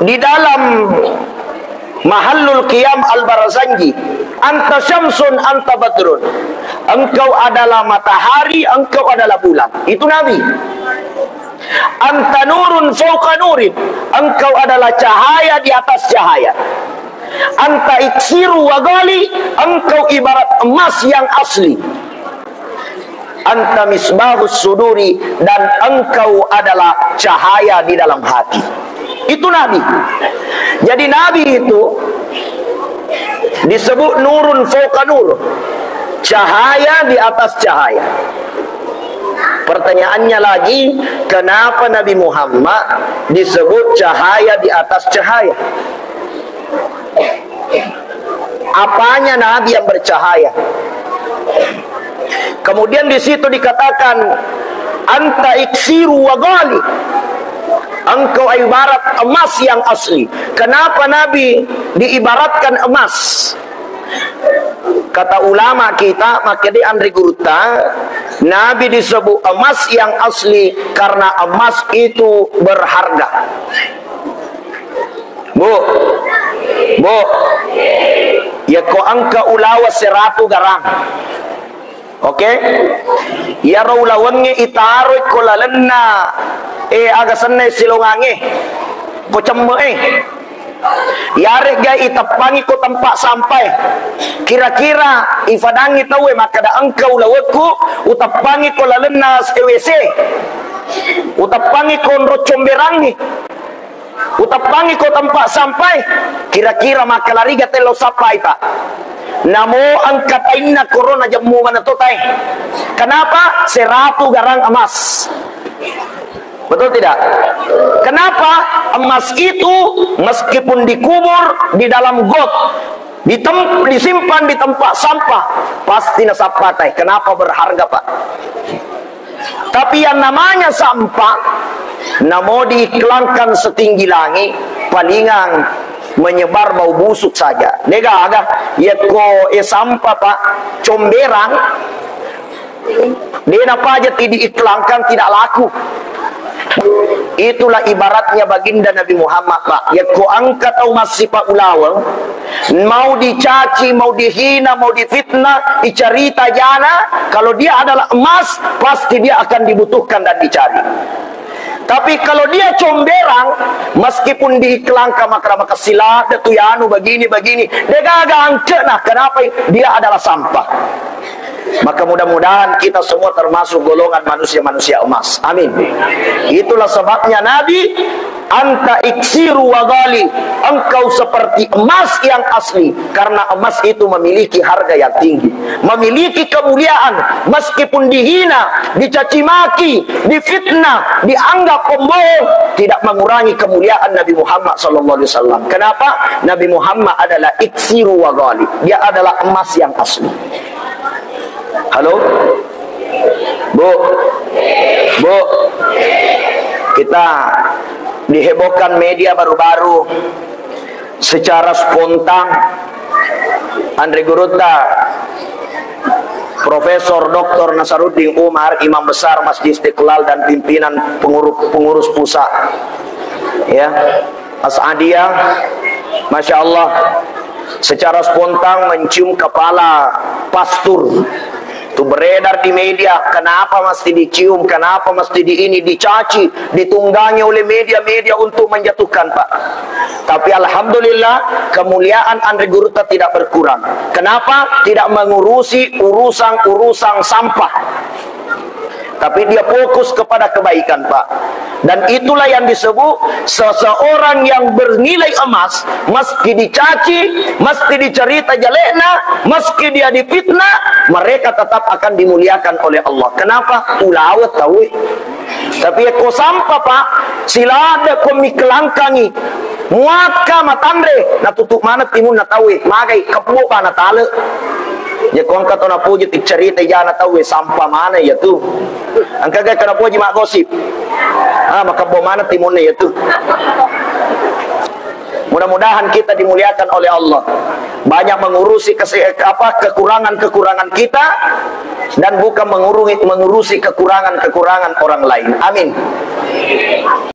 di dalam Mahallul Qiyam Al-Barzanji, anta syamsun anta badrun, engkau adalah matahari, engkau adalah bulan. Itu Nabi. Anta nurun fauqa nurin, engkau adalah cahaya di atas cahaya. Anta iksiru wa ghali, engkau ibarat emas yang asli. Anta misbahus suduri, dan engkau adalah cahaya di dalam hati. Itu Nabi. Jadi Nabi itu disebut nurun fauqa nur, cahaya di atas cahaya. Pertanyaannya lagi, kenapa Nabi Muhammad disebut cahaya di atas cahaya? Apanya Nabi yang bercahaya? Kemudian di situ dikatakan anta iksiru wa ghali, engkau ibarat emas yang asli. Kenapa Nabi diibaratkan emas? Kata ulama kita, maka di Andri Gurta, Nabi disebut emas yang asli karena emas itu berharga. Bu, ya ko angka ulawa 100 garang. Oke, ya ulawannya itaroy ko lalenna aga sanay silongange ko cemme yare gay itapangi ko tempat sampai kira-kira ifadangi tawe maka da angka ulawatku utapangi ko lalenna WC, utapangi ko rocomberangi, utapangi ko tempat sampai kira-kira maka lariga telo sapai pak. Namo angkat aina corona jamu mana totai. Kenapa? 100 garang emas. Betul tidak? Kenapa? Emas itu meskipun dikubur di dalam got, disimpan di tempat sampah, pasti nasapatai. Kenapa berharga pak? Tapi yang namanya sampah, namo diiklankan setinggi langit, palingan menyebar bau busuk saja. Nega agak ya ko sampah pak, comberang dia apa aja tidak diiklankan tidak laku. Itulah ibaratnya baginda Nabi Muhammad pak. Ya ko angkat au masih pak ulawang, mau dicaci, mau dihina, mau difitnah, dicerita jana, kalau dia adalah emas pasti dia akan dibutuhkan dan dicari. Tapi kalau dia comberang, meskipun diiklankan maka silat tu yanu begini dia gagal angke. Nah, kenapa? Dia adalah sampah. Maka mudah-mudahan kita semua termasuk golongan manusia-manusia emas. Amin. Itulah sebabnya Nabi, anta iksiru wa ghali, engkau seperti emas yang asli, karena emas itu memiliki harga yang tinggi, memiliki kemuliaan. Meskipun dihina, dicaci maki, difitnah, dianggap pembohong, tidak mengurangi kemuliaan Nabi Muhammad SAW. Kenapa? Nabi Muhammad adalah iksiru wa ghali, dia adalah emas yang asli. Halo, Bu, kita dihebohkan media baru-baru secara spontan. Andri Guruta, Profesor Dr. Nasaruddin Umar, Imam Besar Masjid Istiqlal dan pimpinan pengurus pusat, ya, As'adiyah, Masya Allah, secara spontan mencium kepala pastur. Itu beredar di media, kenapa mesti dicium, kenapa mesti dicaci, ditunggangi oleh media-media untuk menjatuhkan pak. Tapi alhamdulillah kemuliaan Andri Guruta tidak berkurang. Kenapa? Tidak mengurusi urusan sampah, tapi dia fokus kepada kebaikan pak. Dan itulah yang disebut seseorang yang bernilai emas, meski dicaci, meski dicerita jelekna, meski dia difitnah, mereka tetap akan dimuliakan oleh Allah. Kenapa? Ulawat tahu. Tapi ko sampah pak, sila ada ko mikelangkangi muaka matandre na tutup mana timun na tahu magai kapu pa na tale. Ya kong kato na puji cerita ya na tahu sampah mana ya tu. Angka gay kana puji mak gosip. Maka mana timunnya itu. Mudah-mudahan kita dimuliakan oleh Allah, banyak mengurusi kekurangan-kekurangan kita dan bukan mengurusi kekurangan-kekurangan orang lain. Amin.